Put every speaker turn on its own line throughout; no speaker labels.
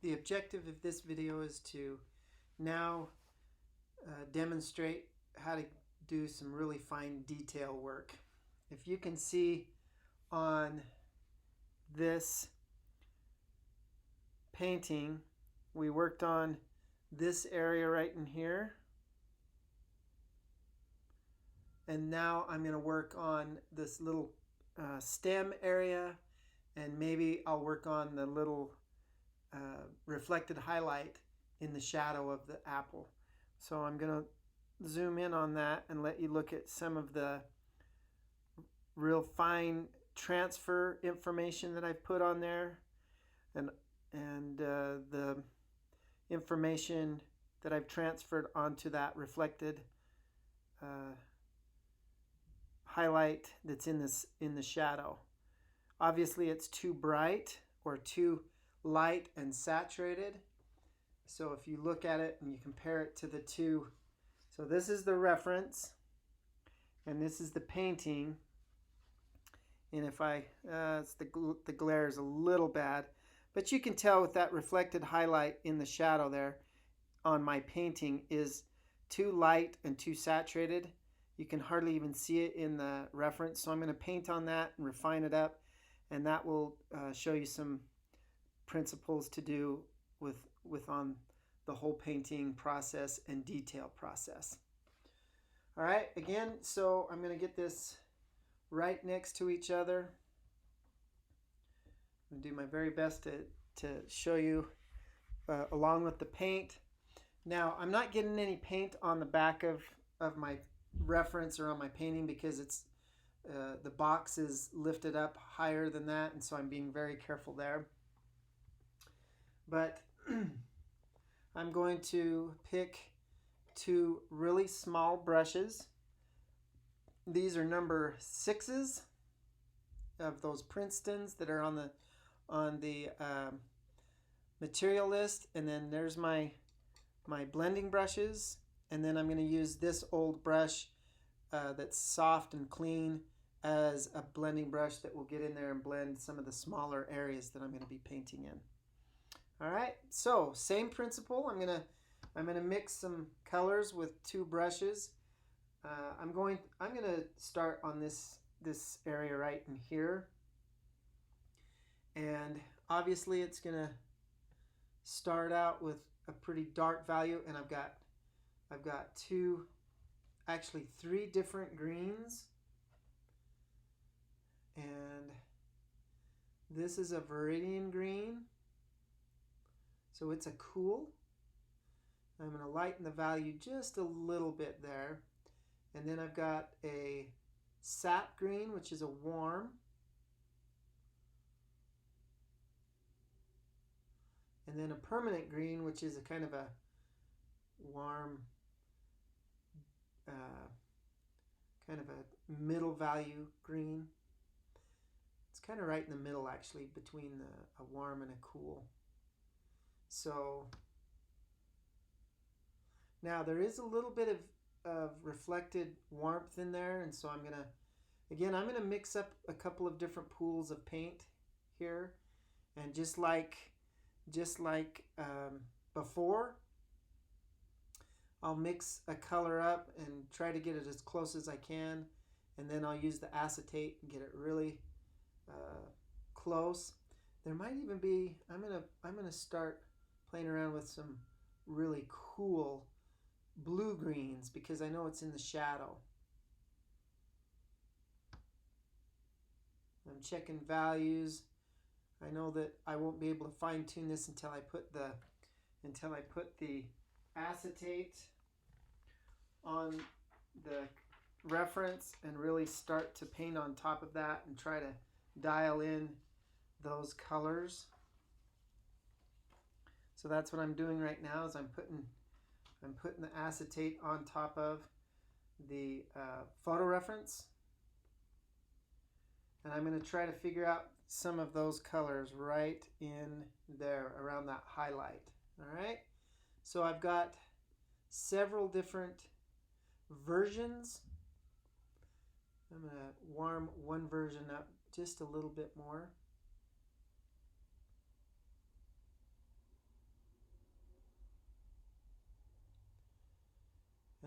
The objective of this video is to now demonstrate how to do some really fine detail work. If you can see on this painting, we worked on this area right in here. And now I'm going to work on this little stem area, and maybe I'll work on the little reflected highlight in the shadow of the apple. So I'm going to zoom in on that and let you look at some of the real fine transfer information that I've put on there, and the information that I've transferred onto that reflected highlight that's in the shadow. Obviously it's too bright or too light and saturated. So if you look at it and you compare it to the two, so this is the reference and this is the painting. And if the glare is a little bad, but you can tell with that reflected highlight in the shadow there on my painting is too light and too saturated. You can hardly even see it in the reference. So I'm going to paint on that and refine it up, and that will show you some principles to do with on the whole painting process and detail process. All right, again, so I'm going to get this right next to each other. I'm going to do my very best to show you along with the paint. Now, I'm not getting any paint on the back of my reference or on my painting because it's the box is lifted up higher than that, and so I'm being very careful there. But I'm going to pick two really small brushes. These are number 6s of those Princetons that are on the material list, and then there's my blending brushes, and then I'm going to use this old brush that's soft and clean as a blending brush that will get in there and blend some of the smaller areas that I'm going to be painting in. All right, so same principle. I'm gonna mix some colors with two brushes. I'm gonna start on this area right in here, and obviously it's gonna start out with a pretty dark value, and I've got actually three different greens, and this is a Viridian green. So it's a cool. I'm going to lighten the value just a little bit there. And then I've got a sap green, which is a warm. And then a permanent green, which is a kind of a warm, kind of a middle value green. It's kind of right in the middle, actually, between a warm and a cool. So now there is a little bit of reflected warmth in there, and so I'm gonna mix up a couple of different pools of paint here, and just like before, I'll mix a color up and try to get it as close as I can, and then I'll use the acetate and get it really close. There might even be, I'm gonna start playing around with some really cool blue greens because I know it's in the shadow. I'm checking values. I know that I won't be able to fine tune this until I put the acetate on the reference and really start to paint on top of that and try to dial in those colors. So that's what I'm doing right now, is I'm putting the acetate on top of the photo reference, and I'm going to try to figure out some of those colors right in there around that highlight. All right, so I've got several different versions. I'm going to warm one version up just a little bit more.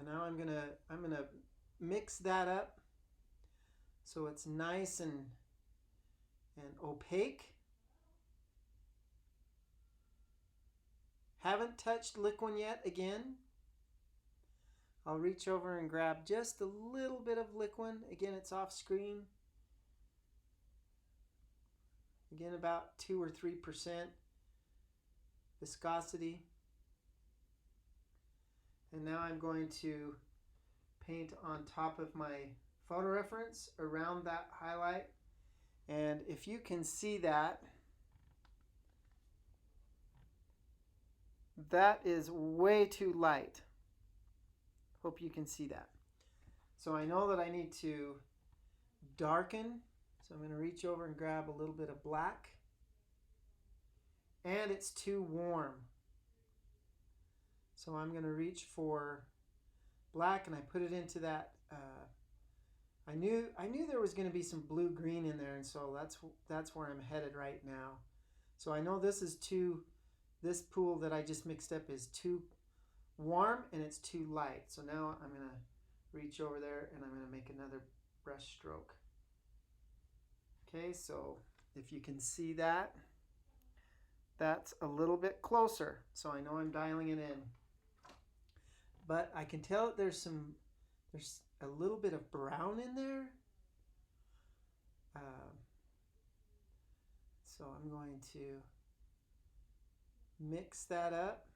now I'm gonna mix that up so it's nice and opaque. Haven't touched liquid yet. Again, I'll reach over and grab just a little bit of liquid. Again, it's off screen. Again, about 2 or 3% viscosity. And now I'm going to paint on top of my photo reference around that highlight. And if you can see that, that is way too light. Hope you can see that. So I know that I need to darken. So I'm going to reach over and grab a little bit of black. And it's too warm. So I'm going to reach for black, and I put it into that. I knew there was going to be some blue-green in there, and so that's where I'm headed right now. So I know this pool that I just mixed up is too warm and it's too light. So now I'm going to reach over there and I'm going to make another brush stroke. Okay, so if you can see that, that's a little bit closer. So I know I'm dialing it in. But I can tell there's a little bit of brown in there. So I'm going to mix that up.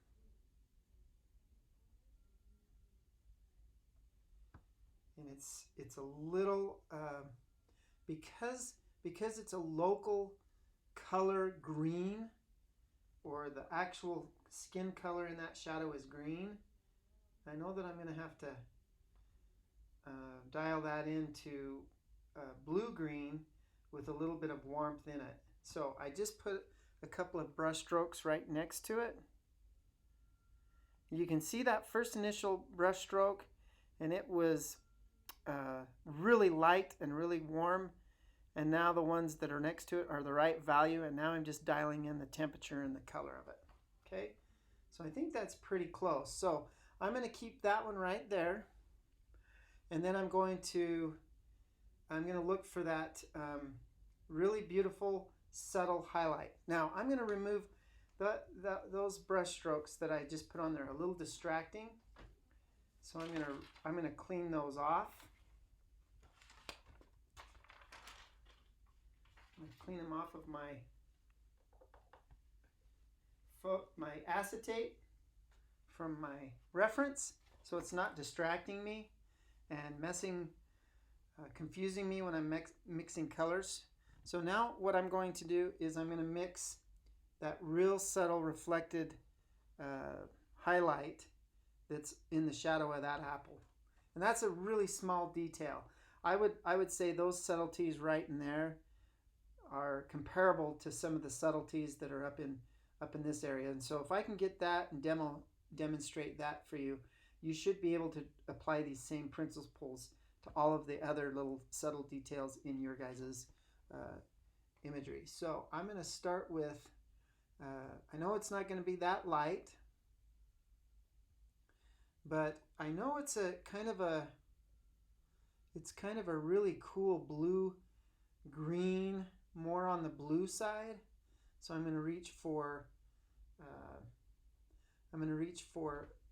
And it's a little, because it's a local color green, or the actual skin color in that shadow is green, I know that I'm going to have to dial that into blue-green with a little bit of warmth in it. So I just put a couple of brush strokes right next to it. You can see that first initial brush stroke, and it was really light and really warm. And now the ones that are next to it are the right value, and now I'm just dialing in the temperature and the color of it. Okay, so I think that's pretty close. So I'm going to keep that one right there, and then I'm going to look for that really beautiful subtle highlight. Now I'm going to remove those brush strokes that I just put on there, a little distracting. So I'm going to clean those off. I'm going to clean them off of my acetate from my reference, so it's not distracting me and confusing me when I'm mixing colors. So now what I'm going to do is I'm going to mix that real subtle reflected highlight that's in the shadow of that apple. And that's a really small detail. I would say those subtleties right in there are comparable to some of the subtleties that are up in this area. And so if I can get that and demonstrate that for you, you should be able to apply these same principles to all of the other little subtle details in your guys's imagery. So I'm going to start with, I know it's not going to be that light, but I know it's kind of a really cool blue green, more on the blue side. So I'm going to reach for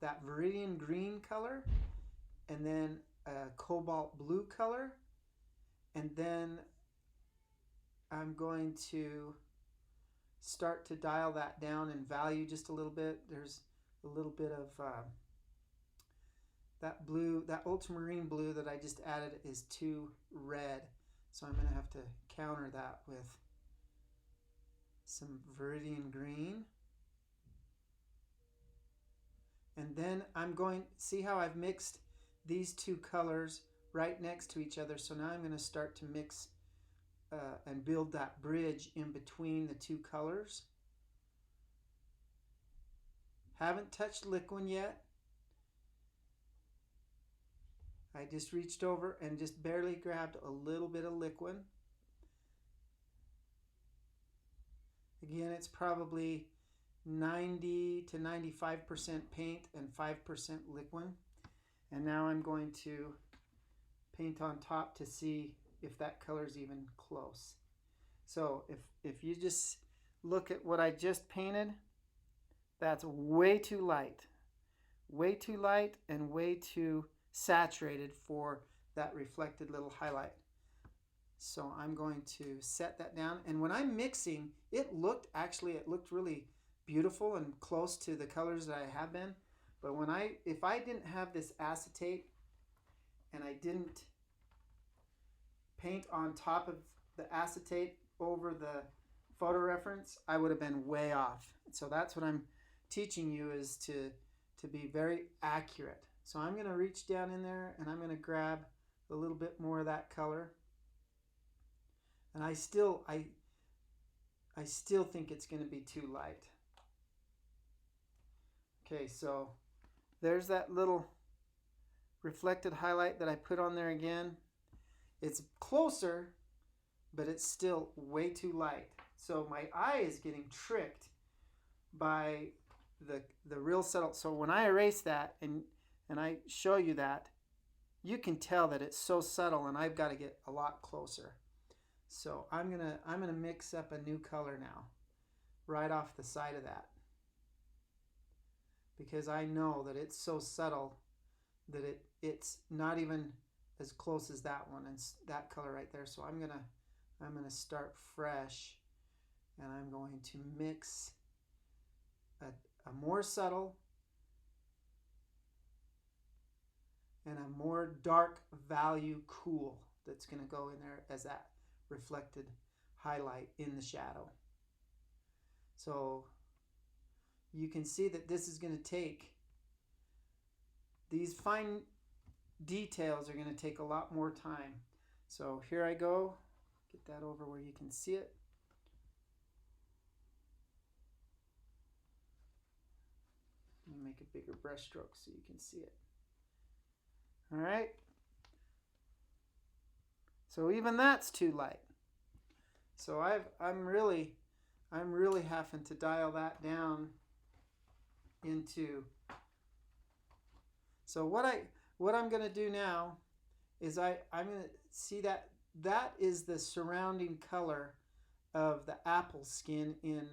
that viridian green color, and then a cobalt blue color, and then I'm going to start to dial that down in value just a little bit. There's a little bit of that blue, that ultramarine blue that I just added is too red, so I'm going to have to counter that with some viridian green. And then I'm going, see how I've mixed these two colors right next to each other. So now I'm going to start to mix and build that bridge in between the two colors. Haven't touched liquid yet. I just reached over and just barely grabbed a little bit of liquid. Again, it's probably 90 to 95% paint and 5% liquid. And now I'm going to paint on top to see if that color is even close. So if you just look at what I just painted, that's way too light. Way too light and way too saturated for that reflected little highlight. So I'm going to set that down. And when I'm mixing, it looked really beautiful and close to the colors that I have been. But if I didn't have this acetate and I didn't paint on top of the acetate over the photo reference, I would have been way off. So that's what I'm teaching you, is to be very accurate. So I'm going to reach down in there and I'm going to grab a little bit more of that color. And I still think it's going to be too light. Okay, so there's that little reflected highlight that I put on there again. It's closer, but it's still way too light. So my eye is getting tricked by the real subtle. So when I erase that and I show you that, you can tell that it's so subtle, and I've got to get a lot closer. So I'm gonna mix up a new color now, right off the side of that, because I know that it's so subtle that it's not even as close as that one and that color right there. So I'm gonna start fresh, and I'm going to mix a more subtle and a more dark value cool that's going to go in there as that reflected highlight in the shadow. So you can see that this is going to take, these fine details are going to take a lot more time. So here I go, get that over where you can see it. Let me make a bigger brush stroke so you can see it. All right. So even that's too light. So I'm really having to dial that down into. So what I'm going to do now is I'm going to see that is the surrounding color of the apple skin in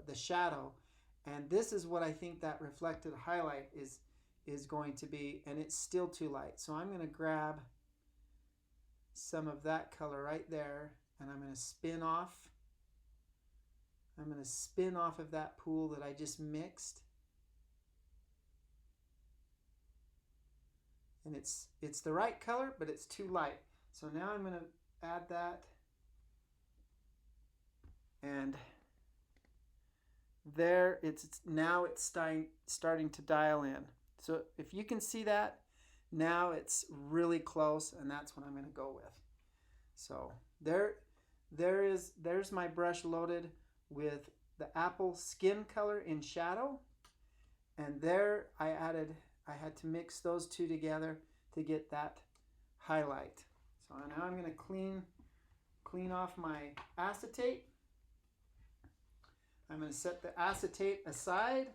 the shadow, and this is what I think that reflected highlight is going to be, and it's still too light. So I'm going to grab some of that color right there, and I'm going to spin off. I'm going to spin off of that pool that I just mixed. And it's the right color, but it's too light. So now I'm going to add that. And there, it's starting to dial in. So if you can see that, now it's really close, and that's what I'm going to go with. So there's my brush loaded with the apple skin color in shadow, and there I had to mix those two together to get that highlight. So now I'm going to clean off my acetate. I'm going to set the acetate aside.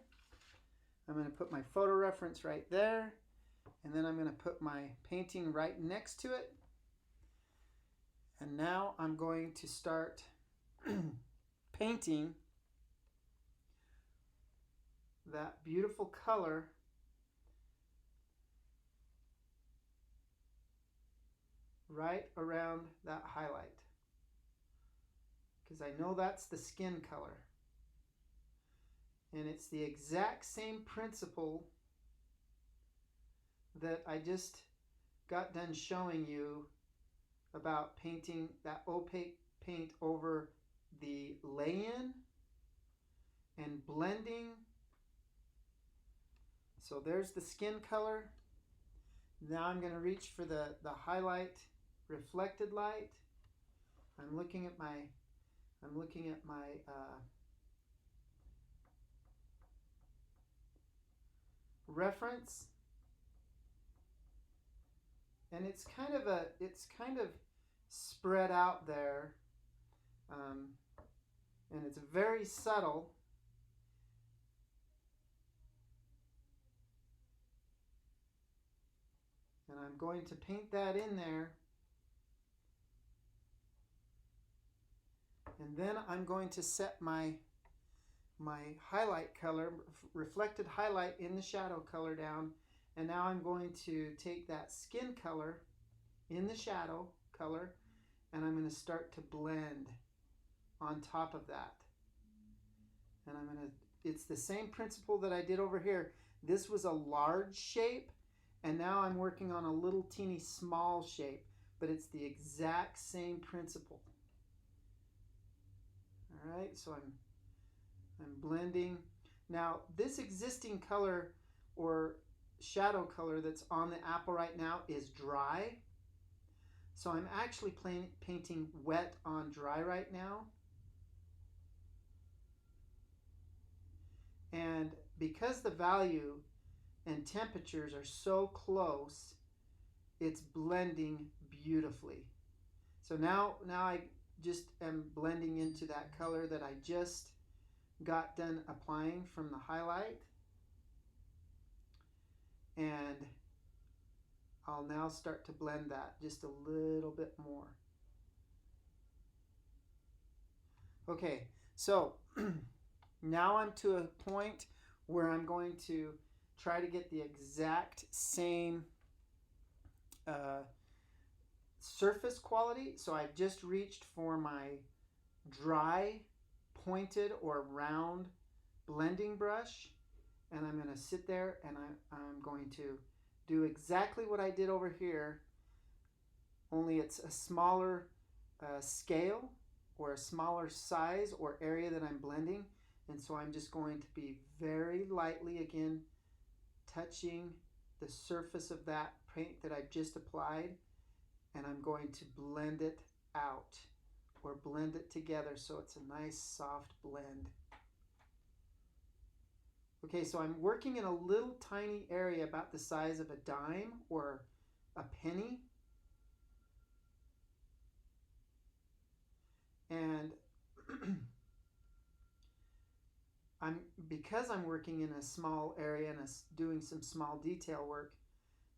I'm going to put my photo reference right there, and then I'm going to put my painting right next to it. And now I'm going to start painting that beautiful color right around that highlight, because I know that's the skin color. And it's the exact same principle that I just got done showing you about painting that opaque paint over the lay-in and blending. So there's the skin color. Now I'm going to reach for the highlight, reflected light. I'm looking at my reference, and it's kind of spread out there, and it's very subtle. And I'm going to paint that in there. And then I'm going to set my highlight color, reflected highlight in the shadow color down. And now I'm going to take that skin color in the shadow color and I'm going to start to blend on top of that. And it's the same principle that I did over here. This was a large shape and now I'm working on a little teeny small shape, but it's the exact same principle. All right, so I'm blending. Now this existing color or shadow color that's on the apple right now is dry. So I'm actually painting wet on dry right now. And because the value and temperatures are so close, it's blending beautifully. So now I just am blending into that color that I just got done applying from the highlight. And I'll now start to blend that just a little bit more. Okay, so now I'm to a point where I'm going to try to get the exact same surface quality. So I've just reached for my dry, pointed or round blending brush, and I'm going to sit there and I'm going to do exactly what I did over here, only it's a smaller scale or a smaller size or area that I'm blending. And so I'm just going to be very lightly again touching the surface of that paint that I've just applied, and I'm going to blend it out or blend it together so it's a nice soft blend. Okay, so I'm working in a little tiny area about the size of a dime or a penny. And because I'm working in a small area and doing some small detail work,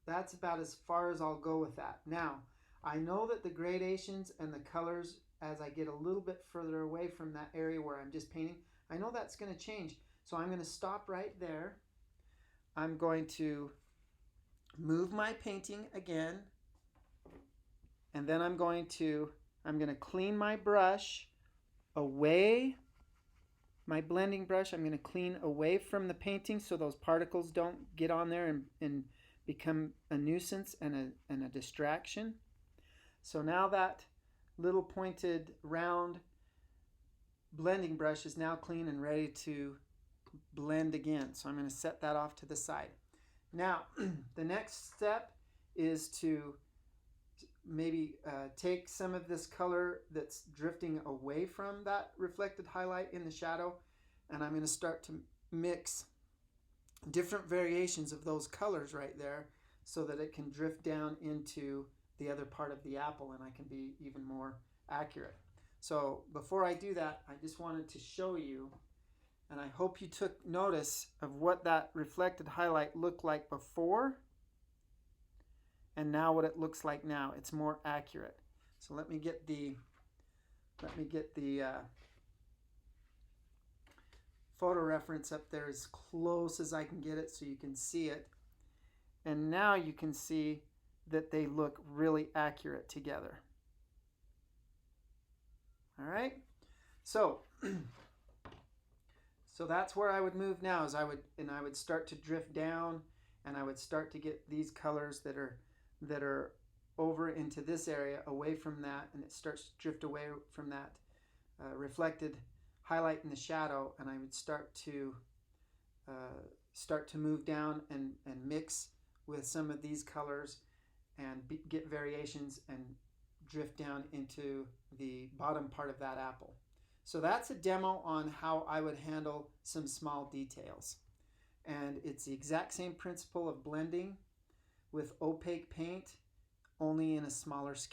that's about as far as I'll go with that. Now, I know that the gradations and the colors, as I get a little bit further away from that area where I'm just painting, I know that's going to change. So I'm going to stop right there. I'm going to move my painting again. And then I'm going to clean my brush away. My blending brush, I'm going to clean away from the painting so those particles don't get on there and become a nuisance and a distraction. So now that little pointed round blending brush is now clean and ready to blend again. So I'm going to set that off to the side. Now, the next step is to maybe take some of this color that's drifting away from that reflected highlight in the shadow, and I'm going to start to mix different variations of those colors right there so that it can drift down into the other part of the apple and I can be even more accurate. So before I do that, I just wanted to show you, and I hope you took notice of what that reflected highlight looked like before and now what it looks like now. It's more accurate. So let me get the photo reference up there as close as I can get it so you can see it. And now you can see that they look really accurate together. All right. So that's where I would move now. Is I would start to drift down, and I would start to get these colors that are over into this area, away from that, and it starts to drift away from that reflected highlight in the shadow, and I would start to move down and mix with some of these colors and get variations and drift down into the bottom part of that apple. So that's a demo on how I would handle some small details. And it's the exact same principle of blending with opaque paint, only in a smaller scale.